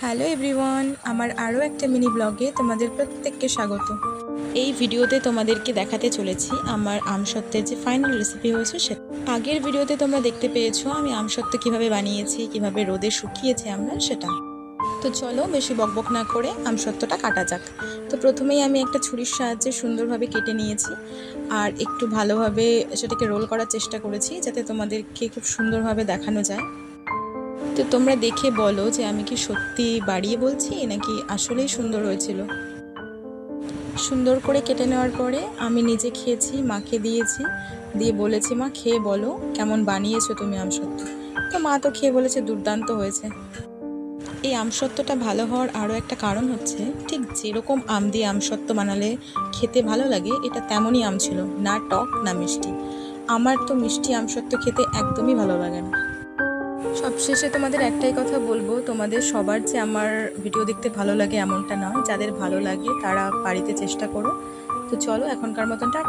Hello everyone, আমার আরও একটা মিনি ব্লগে তোমাদের প্রত্যেককে স্বাগত। এই ভিডিওতে তোমাদেরকে দেখাতে চলেছি আমার আমসত্ত্বের যে ফাইনাল রেসিপি হয়েছে সেটা। আগের ভিডিওতে তোমরা দেখতে পেয়েছো আমি আমসত্ত্ব কিভাবে বানিয়েছি, কিভাবে রোদে শুকিয়েছি আমরা সেটা। তো চলো বেশি বকবক না করে আমসত্ত্বটা কাটা যাক। তো প্রথমেই আমি একটা ছুরির সাহায্যে সুন্দরভাবে কেটে নিয়েছি আর একটু ভালোভাবে সেটাকে রোল করার চেষ্টা করেছি যাতে তোমাদেরকে খুব সুন্দরভাবে দেখানো যায়। তো তোমরা দেখে বলো যে আমি কি সত্যি বাড়িয়ে বলছি নাকি আসলেই সুন্দর হয়েছিল। সুন্দর করে কেটে নেওয়ার পরে আমি নিজে খেয়েছি, মাকে দিয়েছি, দিয়ে বলেছি মা খেয়ে বলো কেমন বানিয়েছো তুমি আমসত্ত্ব। তো মা তো খেয়ে বলেছে দুর্দান্ত হয়েছে। এই আমসত্ত্বটা ভালো হওয়ার আরও একটা কারণ হচ্ছে ঠিক যেরকম আম দিয়ে আমসত্ত্ব বানালে খেতে ভালো লাগে এটা তেমনই আম ছিল, না টক না মিষ্টি। আমার তো মিষ্টি আমসত্ত্ব খেতে একদমই ভালো লাগে না। সবশেষে তোমাদের একটাই কথা বলবো, তোমাদের সবার যে আমার ভিডিও দেখতে ভালো লাগে এমনটা নয়, যাদের ভালো লাগে তারা বাড়িতে চেষ্টা করো। তো চলো এখনকার মতনটা।